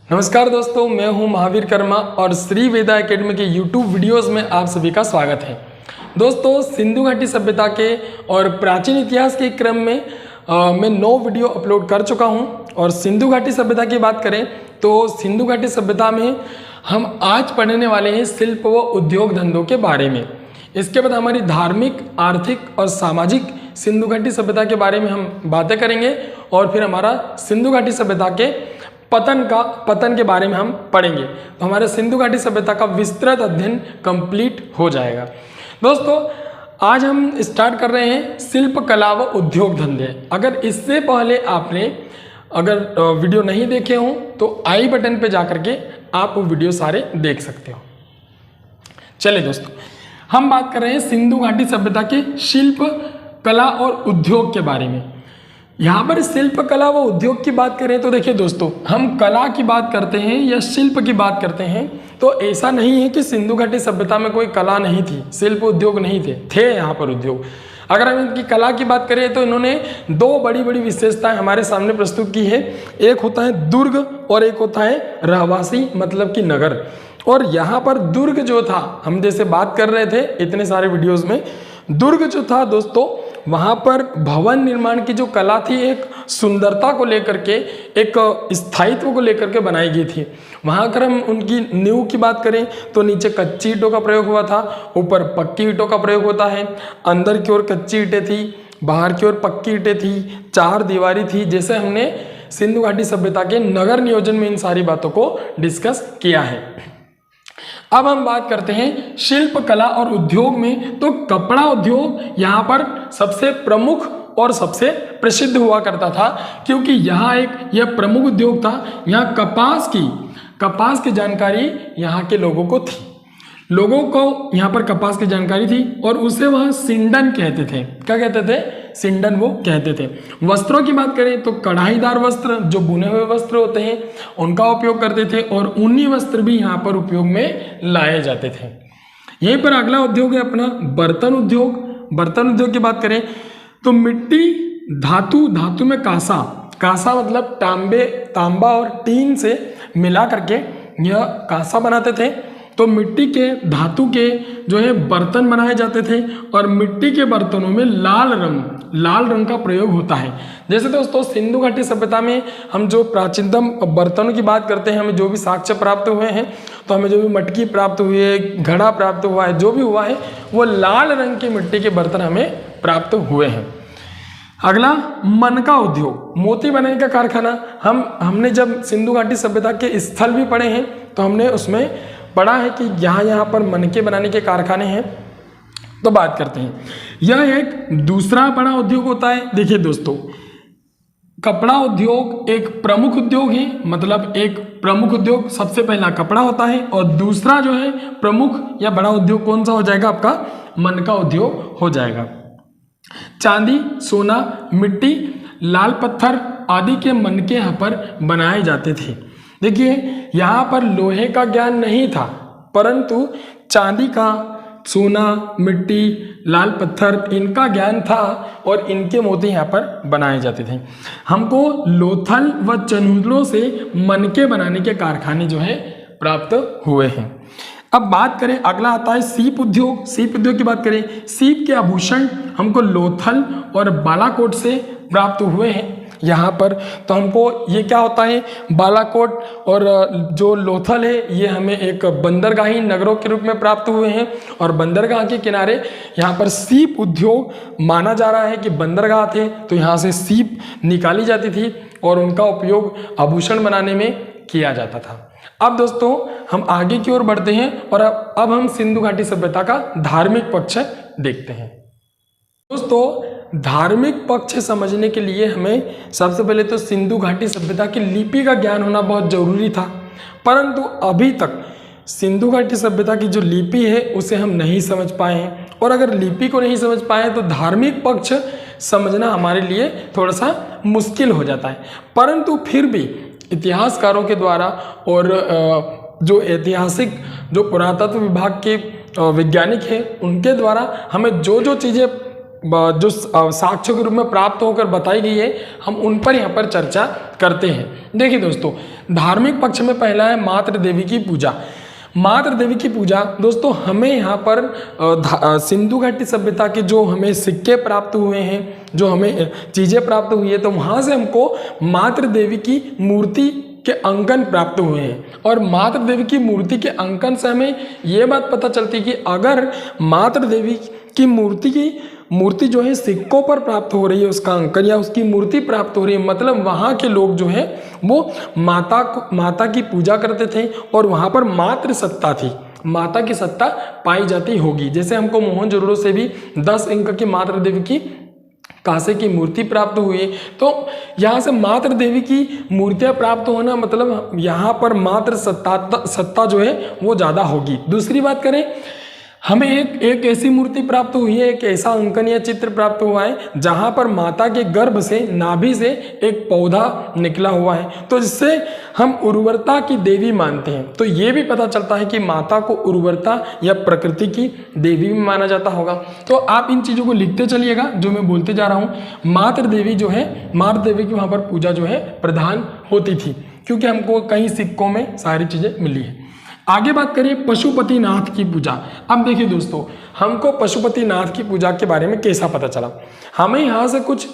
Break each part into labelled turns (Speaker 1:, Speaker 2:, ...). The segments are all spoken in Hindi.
Speaker 1: नमस्कार दोस्तों, मैं हूं महावीर कर्मा और श्री वेदा एकेडमी के यूट्यूब वीडियोस में आप सभी का स्वागत है। दोस्तों, सिंधु घाटी सभ्यता के और प्राचीन इतिहास के क्रम में मैं 9 वीडियो अपलोड कर चुका हूं। और सिंधु घाटी सभ्यता की बात करें तो सिंधु घाटी सभ्यता में हम आज पढ़ने वाले हैं शिल्प व उद्योग धंधों के बारे में। इसके बाद हमारी धार्मिक, आर्थिक और सामाजिक सिंधु घाटी सभ्यता के बारे में हम बातें करेंगे और फिर हमारा सिंधु घाटी सभ्यता के पतन के बारे में हम पढ़ेंगे। तो हमारे सिंधु घाटी सभ्यता का विस्तृत अध्ययन कंप्लीट हो जाएगा। दोस्तों, आज हम स्टार्ट कर रहे हैं शिल्प कला व उद्योग धंधे। अगर इससे पहले आपने वीडियो नहीं देखे हों तो आई बटन पे जाकर के आप वो वीडियो सारे देख सकते हो। चलिए दोस्तों, हम बात कर रहे हैं सिंधु घाटी सभ्यता के शिल्प कला और उद्योग के बारे में। यहाँ पर शिल्प कला व उद्योग की बात करें तो देखिए दोस्तों, हम कला की बात करते हैं या शिल्प की बात करते हैं तो ऐसा नहीं है कि सिंधु घाटी सभ्यता में कोई कला नहीं थी, शिल्प उद्योग नहीं थे यहाँ पर उद्योग। अगर हम इनकी कला की बात करें तो इन्होंने 2 बड़ी बड़ी विशेषताएं हमारे सामने प्रस्तुत की है। एक होता है दुर्ग और एक होता है रहवासी, मतलब कि नगर। और यहाँ पर दुर्ग जो था, हम जैसे बात कर रहे थे इतने सारे वीडियोस में, दुर्ग जो था दोस्तों, वहाँ पर भवन निर्माण की जो कला थी एक सुंदरता को लेकर के, एक स्थायित्व को लेकर के बनाई गई थी। वहाँ अगर हम उनकी नींव की बात करें तो नीचे कच्ची ईंटों का प्रयोग हुआ था, ऊपर पक्की ईंटों का प्रयोग होता है। अंदर की ओर कच्ची ईंटें थी, बाहर की ओर पक्की ईंटें थी, 4 दीवारी थी। जैसे हमने सिंधु घाटी सभ्यता के नगर नियोजन में इन सारी बातों को डिस्कस किया है। अब हम बात करते हैं शिल्प कला और उद्योग में। तो कपड़ा उद्योग यहाँ पर सबसे प्रमुख और सबसे प्रसिद्ध हुआ करता था, क्योंकि यहाँ यह प्रमुख उद्योग था। यहाँ कपास की जानकारी यहाँ के लोगों को थी। लोगों को यहाँ पर कपास की जानकारी थी और उसे वह सिंडन कहते थे। क्या कहते थे? सिंडन वो कहते थे। वस्त्रों की बात करें तो कढ़ाईदार वस्त्र, जो बुने हुए वस्त्र होते हैं, उनका उपयोग करते थे और ऊनी वस्त्र भी यहाँ पर उपयोग में लाए जाते थे। यहीं पर अगला उद्योग है अपना बर्तन उद्योग। बर्तन उद्योग की बात करें तो मिट्टी, धातु में कांसा मतलब तांबा और टीन से मिला करके यह कांसा बनाते थे। तो मिट्टी के, धातु के जो है बर्तन बनाए जाते थे और मिट्टी के बर्तनों में लाल रंग का प्रयोग होता है। जैसे दोस्तों, सिंधु घाटी सभ्यता में हम जो प्राचीनतम बर्तनों की बात करते हैं, हमें जो भी साक्ष्य प्राप्त हुए हैं, तो हमें जो भी मटकी प्राप्त हुई है, घड़ा प्राप्त हुआ है, जो भी हुआ है वो लाल रंग की मिट्टी के बर्तन हमें प्राप्त हुए हैं। अगला मनका उद्योग, मोती बनाने का कारखाना। हमने जब सिंधु घाटी सभ्यता के स्थल भी पढ़े हैं तो हमने उसमें पढ़ा है कि यहाँ पर मनके बनाने के कारखाने हैं। तो बात करते हैं, यह एक दूसरा बड़ा उद्योग होता है। देखिए दोस्तों, कपड़ा उद्योग एक प्रमुख उद्योग है, मतलब एक प्रमुख उद्योग सबसे पहला कपड़ा होता है और दूसरा जो है प्रमुख या बड़ा उद्योग कौन सा हो जाएगा? आपका मनका उद्योग हो जाएगा। चांदी, सोना, मिट्टी, लाल पत्थर आदि के मनके यहाँ पर बनाए जाते थे। देखिए, यहाँ पर लोहे का ज्ञान नहीं था, परंतु चांदी का, सोना, मिट्टी, लाल पत्थर, इनका ज्ञान था और इनके मोती यहाँ पर बनाए जाते थे। हमको लोथल व चनूलों से मनके बनाने के कारखाने जो है प्राप्त हुए हैं। अब बात करें, अगला आता है सीप उद्योग। सीप उद्योग की बात करें, सीप के आभूषण हमको लोथल और बालाकोट से प्राप्त हुए हैं यहाँ पर। तो हमको ये क्या होता है, बालाकोट और जो लोथल है ये हमें एक बंदरगाही नगरों के रूप में प्राप्त हुए हैं। और बंदरगाह के किनारे यहाँ पर सीप उद्योग माना जा रहा है कि बंदरगाह थे, तो यहाँ से सीप निकाली जाती थी और उनका उपयोग आभूषण बनाने में किया जाता था। अब दोस्तों, हम आगे की ओर बढ़ते हैं और अब हम सिंधु घाटी सभ्यता का धार्मिक पक्ष देखते हैं। दोस्तों, धार्मिक पक्ष समझने के लिए हमें सबसे पहले तो सिंधु घाटी सभ्यता की लिपि का ज्ञान होना बहुत जरूरी था, परंतु अभी तक सिंधु घाटी सभ्यता की जो लिपि है उसे हम नहीं समझ पाए हैं। और अगर लिपि को नहीं समझ पाए तो धार्मिक पक्ष समझना हमारे लिए थोड़ा सा मुश्किल हो जाता है। परंतु फिर भी इतिहासकारों के द्वारा और जो ऐतिहासिक, जो पुरातत्व विभाग के वैज्ञानिक हैं, उनके द्वारा हमें जो चीज़ें जो साक्ष्यों के रूप में प्राप्त होकर बताई गई है, हम उन पर यहाँ पर चर्चा करते हैं। देखिए दोस्तों, धार्मिक पक्ष में पहला है मातृ देवी की पूजा। मातृ देवी की पूजा दोस्तों, हमें यहाँ पर सिंधु घाटी सभ्यता के जो हमें सिक्के प्राप्त हुए हैं, जो हमें चीज़ें प्राप्त हुई है, तो वहाँ से हमको मातृ देवी की मूर्ति के अंकन प्राप्त हुए हैं। और मातृ देवी की मूर्ति के अंकन से हमें ये बात पता चलती है कि अगर मातृ देवी की मूर्ति जो है सिक्कों पर प्राप्त हो रही है, उसका अंकन या उसकी मूर्ति प्राप्त हो रही है, मतलब वहाँ के लोग जो है वो माता की पूजा करते थे और वहाँ पर मातृ सत्ता थी, माता की सत्ता पाई जाती होगी। जैसे हमको मोहनजोदड़ो से भी 10 इंच की मातृ देवी की कांसे की मूर्ति प्राप्त हुई है। तो यहाँ से मातृ देवी की मूर्तियाँ प्राप्त होना मतलब यहाँ पर मातृ सत्ता जो है वो ज़्यादा होगी। दूसरी बात करें, हमें एक ऐसी मूर्ति प्राप्त हुई है, एक ऐसा अंकन या चित्र प्राप्त हुआ है जहाँ पर माता के गर्भ से, नाभि से एक पौधा निकला हुआ है, तो जिससे हम उर्वरता की देवी मानते हैं। तो ये भी पता चलता है कि माता को उर्वरता या प्रकृति की देवी भी माना जाता होगा। तो आप इन चीज़ों को लिखते चलिएगा जो मैं बोलते जा रहा हूँ। मातृ देवी जो है, मातृ देवी की वहाँ पर पूजा जो है प्रधान होती थी, क्योंकि हमको कई सिक्कों में सारी चीज़ें मिली है। आगे बात करिए पशुपतिनाथ की पूजा। अब देखिए दोस्तों, हमको पशुपतिनाथ की पूजा के बारे में कैसा पता चला। हमें यहाँ से कुछ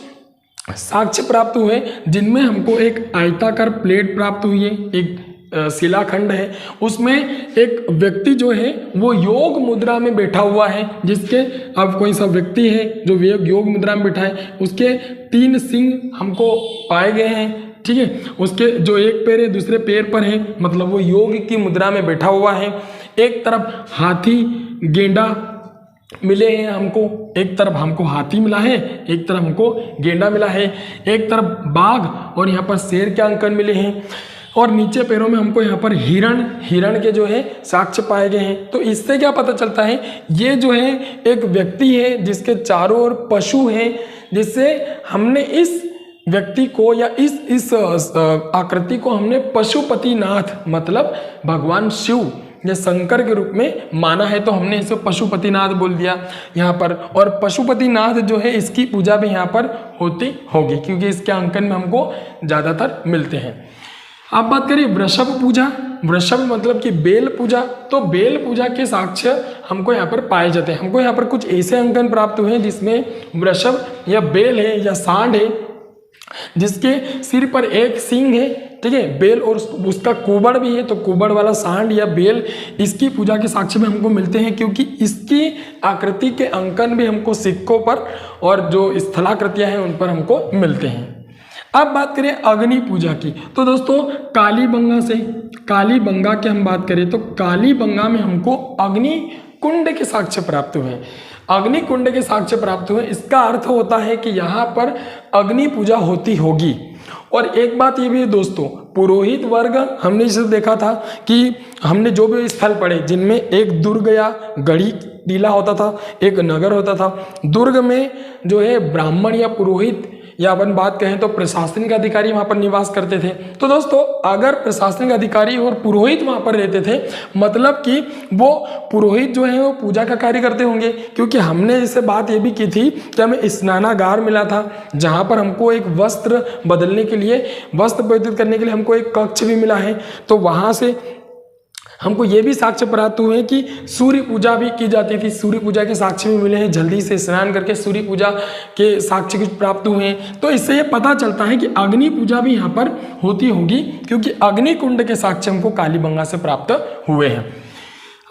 Speaker 1: साक्ष्य प्राप्त हुए जिनमें हमको एक आयताकार प्लेट प्राप्त हुई है, एक शिलाखंड है, उसमें एक व्यक्ति जो है वो योग मुद्रा में बैठा हुआ है, जिसके अब कोई सा व्यक्ति है जो योग मुद्रा में बैठा है, उसके 3 सिंग हमको पाए गए हैं, ठीक है। उसके जो एक पैर है दूसरे पैर पर है, मतलब वो योग की मुद्रा में बैठा हुआ है। एक तरफ हाथी गेंडा मिले हैं हमको, एक तरफ हमको हाथी मिला है, एक तरफ हमको गेंडा मिला है, एक तरफ बाघ और यहाँ पर शेर के अंकन मिले हैं, और नीचे पैरों में हमको यहाँ पर हिरण के जो है साक्ष्य पाए गए हैं। तो इससे क्या पता चलता है, ये जो है एक व्यक्ति है जिसके चारों ओर पशु हैं, जिससे हमने इस व्यक्ति को या इस आकृति को हमने पशुपतिनाथ मतलब भगवान शिव या शंकर के रूप में माना है, तो हमने इसे पशुपतिनाथ बोल दिया यहाँ पर। और पशुपतिनाथ जो है इसकी पूजा भी यहाँ पर होती होगी, क्योंकि इसके अंकन में हमको ज़्यादातर मिलते हैं। अब बात करिए वृषभ पूजा। वृषभ मतलब कि बेल पूजा। तो बेल पूजा के साक्ष्य हमको यहाँ पर पाए जाते हैं। हमको यहाँ पर कुछ ऐसे अंकन प्राप्त हुए हैं जिसमें वृषभ या बेल है या सांड है, जिसके सिर पर एक सींग है, ठीक है, बेल, और उसका कुबड़ भी है। तो कुबड़ वाला सांड या बेल इसकी पूजा के साक्ष्य में हमको मिलते हैं, क्योंकि इसकी आकृति के अंकन भी हमको सिक्कों पर और जो स्थलाकृतियां हैं उन पर हमको मिलते हैं। अब बात करें अग्नि पूजा की। तो दोस्तों कालीबंगा की हम बात करें तो कालीबंगा में हमको अग्नि कुंड के साक्ष्य प्राप्त हुए। अग्नि कुंड के साक्ष्य प्राप्त हुए, इसका अर्थ होता है कि यहाँ पर अग्नि पूजा होती होगी। और एक बात ये भी है दोस्तों, पुरोहित वर्ग, हमने इसे देखा था कि हमने जो भी स्थल पढ़े जिनमें एक दुर्ग या गढ़ी टीला होता था, एक नगर होता था। दुर्ग में जो है ब्राह्मण या पुरोहित या अपन बात कहें तो प्रशासनिक अधिकारी वहाँ पर निवास करते थे। तो दोस्तों अगर प्रशासनिक अधिकारी और पुरोहित वहाँ पर रहते थे, मतलब कि वो पुरोहित जो है वो पूजा का कार्य करते होंगे, क्योंकि हमने जैसे बात ये भी की थी कि हमें स्नानागार मिला था जहाँ पर हमको एक वस्त्र बदलने के लिए, वस्त्र परिवर्तित करने के लिए हमको एक कक्ष भी मिला है। तो वहाँ से हमको ये भी साक्ष्य प्राप्त हुए कि सूर्य पूजा भी की जाती थी। सूर्य पूजा के साक्ष्य भी मिले हैं, जल्दी से स्नान करके सूर्य पूजा के साक्ष्य कुछ प्राप्त हुए हैं। तो इससे ये पता चलता है कि अग्नि पूजा भी यहाँ पर होती होगी, क्योंकि अग्नि कुंड के साक्ष्य हमको कालीबंगा से प्राप्त हुए हैं।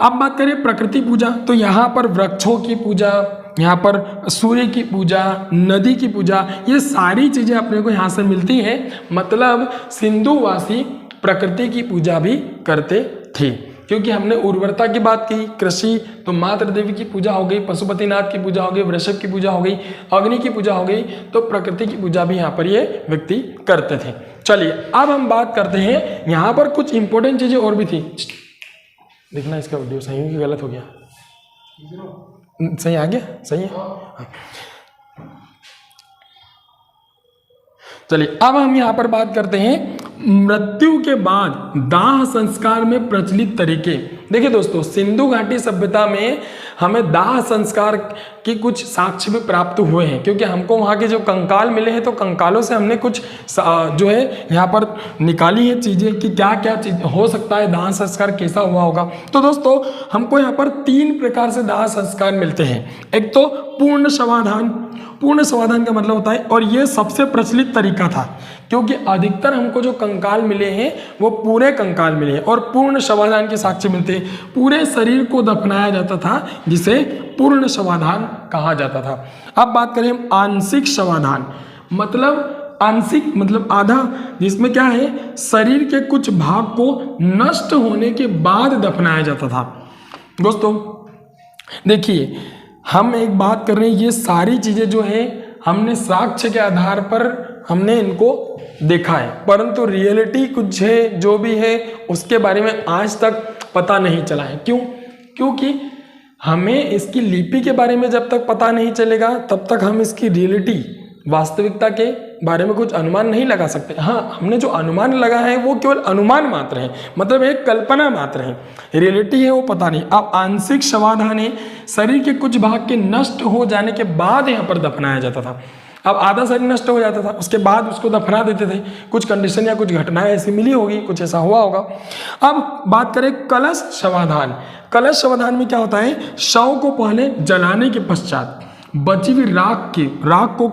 Speaker 1: अब बात करें प्रकृति पूजा। तो यहाँ पर वृक्षों की पूजा, यहाँ पर सूर्य की पूजा, नदी की पूजा, ये सारी चीज़ें अपने को यहाँ से मिलती हैं। मतलब सिंधुवासी प्रकृति की पूजा भी करते थे, क्योंकि हमने उर्वरता की बात की, कृषि, तो मातृ देवी की पूजा हो गई, पशुपतिनाथ की पूजा हो गई, वृषभ की पूजा हो गई, अग्नि की पूजा हो गई, तो प्रकृति की पूजा भी यहाँ पर ये व्यक्ति करते थे। चलिए अब हम बात करते हैं, यहाँ पर कुछ इंपॉर्टेंट चीजें और भी थी। देखना इसका वीडियो सही है कि गलत हो गया, सही आ गया, सही है। चलिए अब हम यहाँ पर बात करते हैं मृत्यु के बाद दाह संस्कार में प्रचलित तरीके। देखिए दोस्तों, सिंधु घाटी सभ्यता में हमें दाह संस्कार की कुछ साक्ष्य भी प्राप्त हुए हैं, क्योंकि हमको वहाँ के जो कंकाल मिले हैं तो कंकालों से हमने कुछ जो है यहाँ पर निकाली है चीज़ें कि क्या क्या चीज हो सकता है, दाह संस्कार कैसा हुआ होगा। तो दोस्तों हमको यहाँ पर 3 प्रकार से दाह संस्कार मिलते हैं। एक तो पूर्ण शवाधान, पूर्ण शवाधान का मतलब होता है, और ये सबसे प्रचलित तरीका था क्योंकि अधिकतर हमको जो कंकाल मिले हैं वो पूरे कंकाल मिले हैं और पूर्ण शवाधान के साक्ष्य मिलते हैं। पूरे शरीर को दफनाया जाता था जिसे पूर्ण शवाधान कहा जाता था। अब बात करें हम आंशिक शवाधान, मतलब आंशिक मतलब आधा, जिसमें क्या है शरीर के कुछ भाग को नष्ट होने के बाद दफनाया जाता था। दोस्तों देखिए, हम एक बात कर रहे हैं, ये सारी चीज़ें जो है हमने साक्ष्य के आधार पर हमने इनको देखा है, परंतु रियलिटी कुछ है जो भी है उसके बारे में आज तक पता नहीं चला है। क्यों? क्योंकि हमें इसकी लिपि के बारे में जब तक पता नहीं चलेगा तब तक हम इसकी रियलिटी, वास्तविकता के बारे में कुछ अनुमान नहीं लगा सकते। हाँ, हमने जो अनुमान लगा है वो केवल अनुमान मात्र है, मतलब एक कल्पना मात्र है, रियलिटी है वो पता नहीं। अब आंशिक शवाधान है, शरीर के कुछ भाग के नष्ट हो जाने के बाद यहाँ पर दफनाया जाता था। अब आधा शरीर नष्ट हो जाता था, उसके बाद उसको दफना देते थे। कुछ कंडीशन या कुछ घटनाएं ऐसी मिली होगी, कुछ ऐसा हुआ होगा। अब बात करें कलश शवाधान। कलश शवाधान में क्या होता है, शव को पहले जलाने के पश्चात बची हुई राख को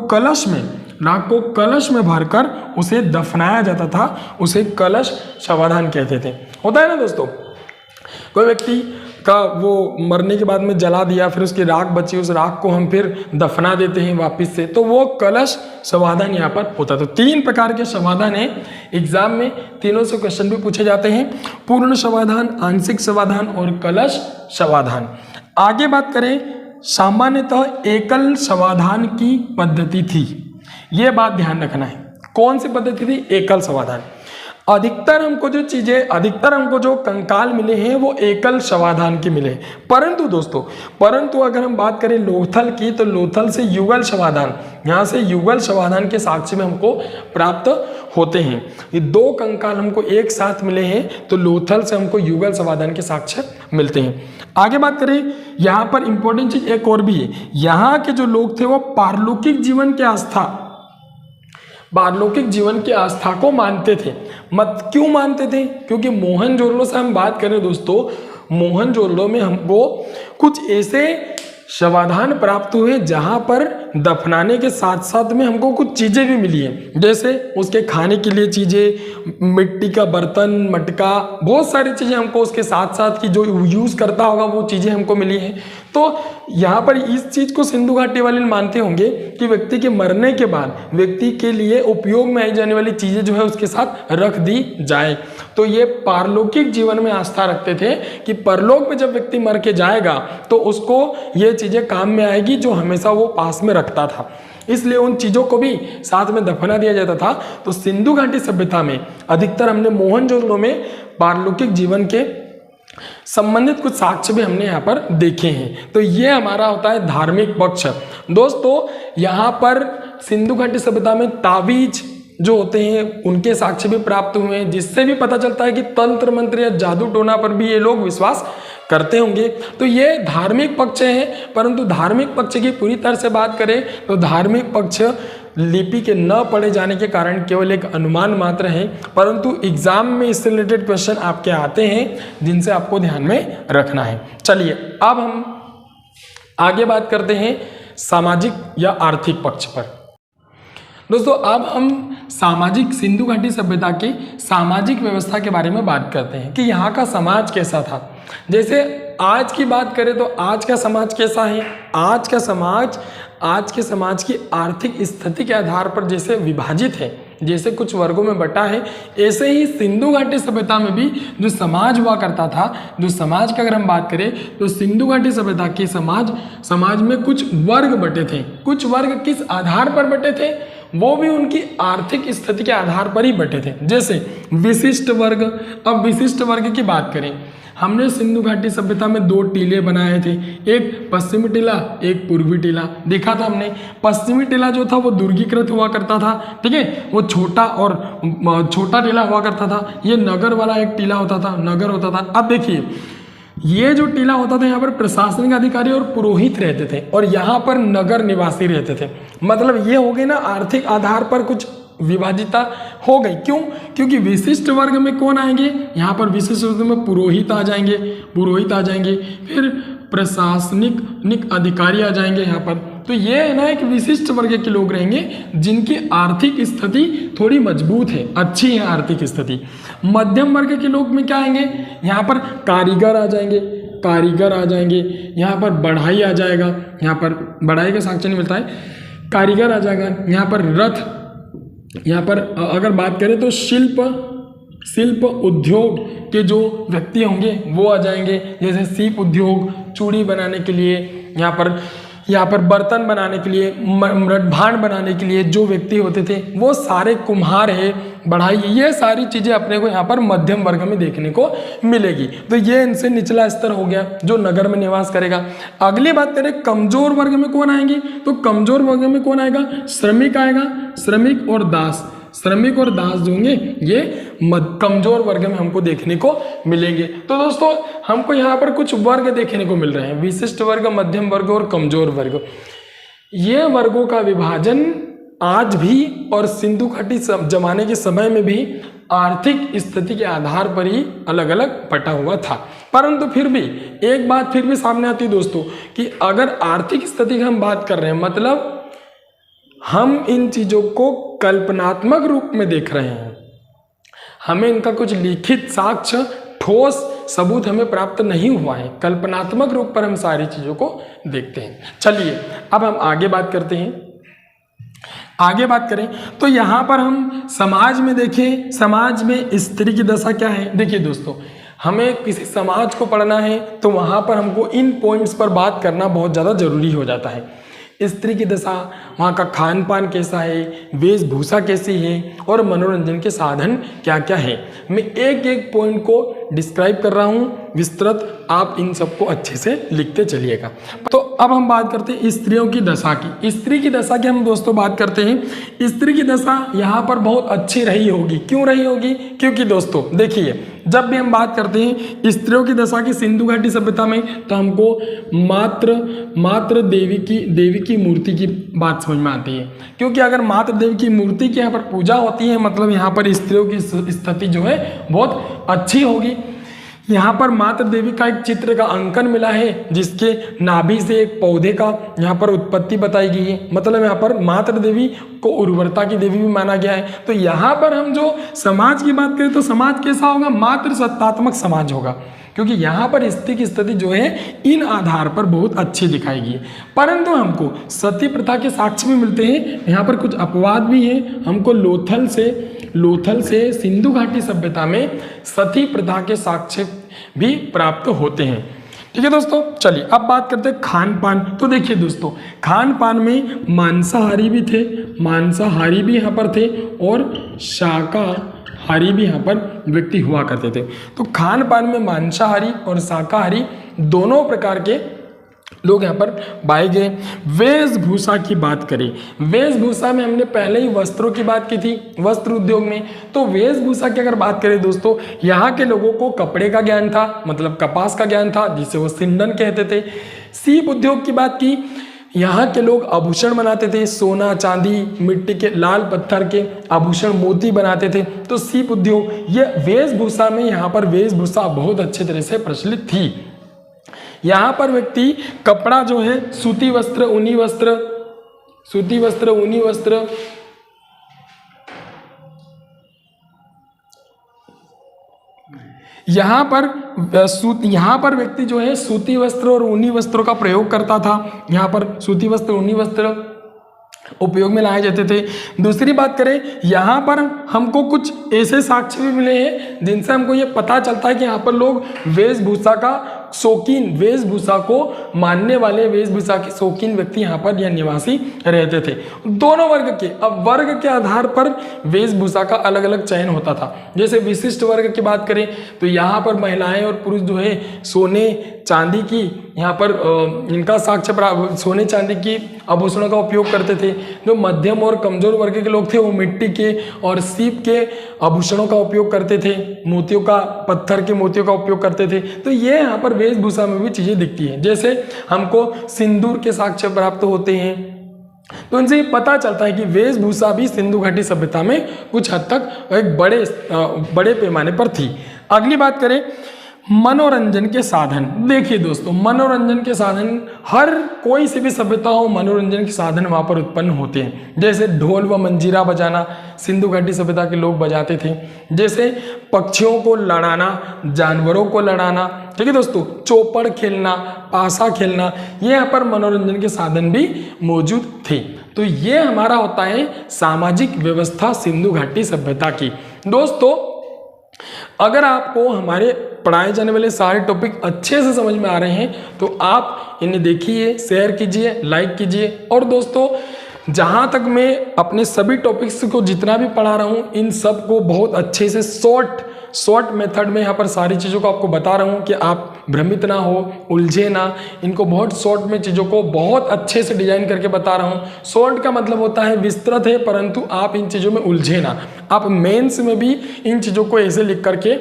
Speaker 1: कलश में भरकर उसे दफनाया जाता था, उसे कलश शवाधान कहते थे। होता है ना दोस्तों, कोई व्यक्ति का वो मरने के बाद में जला दिया, फिर उसकी राख बची, उस राख को हम फिर दफना देते हैं वापस से, तो वो कलश शवाधान यहाँ पर होता है। तो 3 प्रकार के शवाधान है, एग्जाम में तीनों से क्वेश्चन भी पूछे जाते हैं, पूर्ण शवाधान, आंशिक शवाधान और कलश शवाधान। आगे बात करें, सामान्यतः एकल शवाधान की पद्धति थी। ये बात ध्यान रखना है, कौन सी पद्धति थी? एकल शवाधान। अधिकतर हमको जो कंकाल मिले हैं वो एकल शवाधान के मिले। परंतु अगर हम बात करें लोथल की, तो लोथल से युगल शवाधान, यहाँ से युगल शवाधान के साक्ष्य में हमको प्राप्त होते हैं। ये 2 कंकाल हमको एक साथ मिले हैं, तो लोथल से हमको युगल शवाधान के साक्ष्य मिलते हैं। आगे बात करें, यहाँ पर इंपॉर्टेंट चीज एक और भी है, यहाँ के जो लोग थे वो पारलौकिक जीवन की आस्था को मानते थे। क्यों मानते थे? क्योंकि मोहनजोदड़ो से हम बात करें दोस्तों, मोहनजोदड़ो में हमको कुछ ऐसे शवाधान प्राप्त हुए जहां पर दफनाने के साथ साथ में हमको कुछ चीज़ें भी मिली हैं, जैसे उसके खाने के लिए चीज़ें, मिट्टी का बर्तन, मटका, बहुत सारी चीज़ें हमको उसके साथ साथ की जो यूज़ करता होगा वो चीज़ें हमको मिली हैं। तो यहाँ पर इस चीज़ को सिंधु घाटी वाले मानते होंगे कि व्यक्ति के मरने के बाद व्यक्ति के लिए उपयोग में आई जाने वाली चीज़ें जो है उसके साथ रख दी जाए। तो ये पारलौकिक जीवन में आस्था रखते थे कि परलोक में जब व्यक्ति मर के जाएगा तो उसको ये चीज़ें काम में आएगी जो हमेशा वो पास में रखता था, इसलिए उन चीज़ों को भी साथ में दफना दिया जाता था। तो सिंधु घाटी सभ्यता में अधिकतर हमने मोहनजोदड़ो में पारलौकिक जीवन के संबंधित कुछ साक्ष्य भी हमने यहाँ पर देखे हैं। तो ये हमारा होता है धार्मिक पक्ष। दोस्तों यहाँ पर सिंधु घाटी सभ्यता में तावीज जो होते हैं उनके साक्ष्य भी प्राप्त हुए हैं, जिससे भी पता चलता है कि तंत्र मंत्र या जादू टोना पर भी ये लोग विश्वास करते होंगे। तो ये धार्मिक पक्ष है, परंतु धार्मिक पक्ष की पूरी तरह से बात करें तो धार्मिक पक्ष लिपि के न पढ़े जाने के कारण केवल एक अनुमान मात्र है, परंतु एग्जाम में इससे रिलेटेड क्वेश्चन आपके आते हैं जिनसे आपको ध्यान में रखना है। चलिए अब हम आगे बात करते हैं सामाजिक या आर्थिक पक्ष पर। दोस्तों अब हम सामाजिक सिंधु घाटी सभ्यता की सामाजिक व्यवस्था के बारे में बात करते हैं कि यहाँ का समाज कैसा था। जैसे आज की बात करें तो आज का समाज कैसा है, आज के समाज की आर्थिक स्थिति के आधार पर जैसे विभाजित है, जैसे कुछ वर्गों में बटा है, ऐसे ही सिंधु घाटी सभ्यता में भी जो समाज हुआ करता था, जो समाज की अगर हम बात करें तो सिंधु घाटी सभ्यता के समाज में कुछ वर्ग बटे थे। कुछ वर्ग किस आधार पर बटे थे? वो भी उनकी आर्थिक स्थिति के आधार पर ही बटे थे। जैसे विशिष्ट वर्ग। अब विशिष्ट वर्ग की बात करें, हमने सिंधु घाटी सभ्यता में 2 टीले बनाए थे, एक पश्चिमी टीला, एक पूर्वी टीला। देखा था हमने, पश्चिमी टीला जो था वो दुर्गीकृत हुआ करता था, ठीक है, वो छोटा टीला हुआ करता था। ये नगर वाला एक टीला होता था, नगर होता था। अब देखिए ये जो टीला होता था यहाँ पर प्रशासनिक अधिकारी और पुरोहित रहते थे और यहाँ पर नगर निवासी रहते थे। मतलब ये हो गई ना, आर्थिक आधार पर कुछ विभाजिता हो गई। क्यों? क्योंकि विशिष्ट वर्ग में कौन आएंगे, यहाँ पर विशिष्ट वर्ग में पुरोहित आ जाएंगे, फिर प्रशासनिक अधिकारी आ जाएंगे यहाँ पर। तो ये है ना, एक विशिष्ट वर्ग के लोग रहेंगे जिनकी आर्थिक स्थिति थोड़ी मजबूत है, अच्छी है आर्थिक स्थिति। मध्यम वर्ग के लोग में क्या आएंगे, यहाँ पर कारीगर आ जाएंगे, यहाँ पर बढ़ाई आ जाएगा, यहाँ पर बढ़ाई का साक्ष्य नहीं मिलता है, कारीगर आ जाएगा, यहाँ पर रथ, यहाँ पर अगर बात करें तो शिल्प उद्योग के जो व्यक्ति होंगे वो आ जाएंगे, जैसे सीप उद्योग, चूड़ी बनाने के लिए, यहाँ पर बर्तन बनाने के लिए, भांड बनाने के लिए जो व्यक्ति होते थे वो सारे कुम्हार है, बढ़ाई, ये सारी चीज़ें अपने को यहाँ पर मध्यम वर्ग में देखने को मिलेगी। तो ये इनसे निचला स्तर हो गया जो नगर में निवास करेगा। अगली बात करें कमजोर वर्ग में कौन आएंगे, तो कमजोर वर्ग में कौन आएगा, श्रमिक आएगा, श्रमिक और दास जो होंगे ये कमजोर वर्ग में हमको देखने को मिलेंगे। तो दोस्तों हमको यहाँ पर कुछ वर्ग देखने को मिल रहे हैं, विशिष्ट वर्ग, मध्यम वर्ग और कमजोर वर्ग। ये वर्गों का विभाजन आज भी और सिंधु घाटी जमाने के समय में भी आर्थिक स्थिति के आधार पर ही अलग अलग बटा हुआ था। परंतु फिर भी एक बात फिर भी सामने आती है दोस्तों कि अगर आर्थिक स्थिति की हम बात कर रहे हैं, मतलब हम इन चीज़ों को कल्पनात्मक रूप में देख रहे हैं, हमें इनका कुछ लिखित साक्ष्य, ठोस सबूत हमें प्राप्त नहीं हुआ है, कल्पनात्मक रूप पर हम सारी चीज़ों को देखते हैं। चलिए अब हम आगे बात करते हैं। आगे बात करें तो यहाँ पर हम समाज में देखें, समाज में स्त्री की दशा क्या है। देखिए दोस्तों, हमें किसी समाज को पढ़ना है तो वहाँ पर हमको इन पॉइंट्स पर बात करना बहुत ज़्यादा जरूरी हो जाता है। स्त्री की दशा, वहाँ का खान पान कैसा है, वेशभूषा कैसी है और मनोरंजन के साधन क्या क्या है। मैं एक एक पॉइंट को डिस्क्राइब कर रहा हूँ विस्तृत, आप इन सबको अच्छे से लिखते चलिएगा। तो अब हम बात करते हैं स्त्रियों की दशा की। स्त्री की दशा की हम दोस्तों बात करते हैं। स्त्री की दशा यहाँ पर बहुत अच्छी रही होगी। क्यों रही होगी? क्योंकि दोस्तों देखिए, जब भी हम बात करते हैं स्त्रियों की दशा की सिंधु घाटी सभ्यता में, तो हमको मात्र देवी की मूर्ति की बात समझ में आती है। क्योंकि अगर मात्र देवी की मूर्ति की यहाँ पर पूजा होती है, मतलब यहाँ पर स्त्रियों की स्थिति जो है बहुत अच्छी होगी। यहाँ पर मात्र देवी का एक चित्र का अंकन मिला है जिसके नाभि से एक पौधे का यहाँ पर उत्पत्ति बताई गई है। मतलब यहाँ पर मात्र देवी को उर्वरता की देवी भी माना गया है। तो यहाँ पर हम जो समाज की बात करें तो समाज कैसा होगा? मात्र सत्तात्मक समाज होगा, क्योंकि यहाँ पर स्त्री की स्थिति जो है इन आधार पर बहुत अच्छी दिखाई गई है। परंतु हमको सती प्रथा के साक्ष्य भी मिलते हैं। यहाँ पर कुछ अपवाद भी हैं। हमको लोथल से सिंधु घाटी सभ्यता में सती प्रथा के साक्ष्य भी प्राप्त होते हैं। ठीक है दोस्तों, चलिए अब बात करते हैं खान पान। तो देखिए दोस्तों, खान पान में मांसाहारी भी थे, मांसाहारी भी यहाँ पर थे और शाकाहारी भी यहाँ पर व्यक्ति हुआ करते थे। तो खान पान में मांसाहारी और शाकाहारी दोनों प्रकार के लोग यहाँ पर पाए गए। वेशभूषा की बात करें, वेशभूषा में हमने पहले ही वस्त्रों की बात की थी, वस्त्र उद्योग में। तो वेशभूषा की अगर बात करें दोस्तों, यहाँ के लोगों को कपड़े का ज्ञान था, मतलब कपास का ज्ञान था जिसे वो सिंदन कहते थे। सीप उद्योग की बात की, यहाँ के लोग आभूषण बनाते थे, सोना चांदी मिट्टी के लाल पत्थर के आभूषण मोती बनाते थे। तो सीप उद्योग, ये वेशभूषा में यहाँ पर वेशभूषा बहुत अच्छे तरह से प्रचलित थी। यहाँ पर व्यक्ति कपड़ा जो है सूती वस्त्र, ऊनी वस्त्र, यहाँ पर व्यक्ति जो है सूती वस्त्र और ऊनी वस्त्रों का प्रयोग करता था। यहाँ पर सूती वस्त्र, ऊनी वस्त्र उपयोग में लाए जाते थे। दूसरी बात करें, यहाँ पर हमको कुछ ऐसे साक्ष्य भी मिले हैं जिनसे हमको ये पता चलता है कि यहाँ पर लोग वेशभूषा का शौकीन, वेशभूषा को मानने वाले, वेशभूषा के शौकीन व्यक्ति यहाँ पर यह निवासी रहते थे। दोनों वर्ग के, अब वर्ग के आधार पर वेशभूषा का अलग अलग चयन होता था। जैसे विशिष्ट वर्ग की बात करें तो यहाँ पर महिलाएं और पुरुष जो है सोने चांदी की यहाँ पर इनका साक्ष्य सोने चांदी की आभूषणों का उपयोग करते थे। जो मध्यम और कमजोर वर्ग के लोग थे वो मिट्टी के और सीप के आभूषणों का उपयोग करते थे, मोतियों का, पत्थर के मोतियों का उपयोग करते थे। तो ये यहाँ पर वेशभूषा में भी चीजें दिखती हैं। जैसे हमको सिंदूर के साक्ष्य प्राप्त होते हैं, तो इनसे पता चलता है कि वेशभूषा भी सिंधु घाटी सभ्यता में कुछ हद तक एक बड़े पैमाने पर थी। अगली बात करें मनोरंजन के साधन। देखिए दोस्तों, मनोरंजन के साधन, हर कोई से भी सभ्यता हो मनोरंजन के साधन वहां पर उत्पन्न होते हैं। जैसे ढोल व मंजीरा बजाना सिंधु घाटी सभ्यता के लोग बजाते थे। जैसे पक्षियों को लड़ाना, जानवरों को लड़ाना, ठीक है दोस्तों, चौपड़ खेलना, पासा खेलना, ये यहाँ पर मनोरंजन के साधन भी मौजूद थे। तो ये हमारा होता है सामाजिक व्यवस्था सिंधु घाटी सभ्यता की। दोस्तों, अगर आपको हमारे पढ़ाए जाने वाले सारे टॉपिक अच्छे से समझ में आ रहे हैं तो आप इन्हें देखिए, शेयर कीजिए, लाइक कीजिए। और दोस्तों, जहाँ तक मैं अपने सभी टॉपिक्स को जितना भी पढ़ा रहा हूँ इन सब को बहुत अच्छे से शॉर्ट मेथड में यहाँ पर सारी चीज़ों को आपको बता रहा हूँ कि आप भ्रमित ना हो, उलझे ना। इनको बहुत शॉर्ट में चीज़ों को बहुत अच्छे से डिजाइन करके बता रहा हूँ। शॉर्ट का मतलब होता है विस्तृत है, परंतु आप इन चीज़ों में उलझे ना। आप मेंस में भी इन चीज़ों को ऐसे लिख करके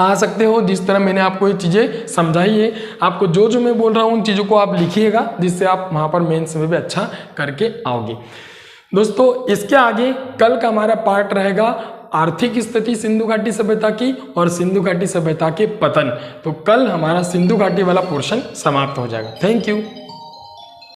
Speaker 1: आ सकते हो जिस तरह मैंने आपको ये चीज़ें समझाई है। आपको जो जो मैं बोल रहा हूँ उन चीज़ों को आप लिखिएगा, जिससे आप वहाँ पर मेंस में भी अच्छा करके आओगे। दोस्तों, इसके आगे कल का हमारा पार्ट रहेगा आर्थिक स्थिति सिंधु घाटी सभ्यता की और सिंधु घाटी सभ्यता के पतन। तो कल हमारा सिंधु घाटी वाला पोर्शन समाप्त हो जाएगा। Thank you.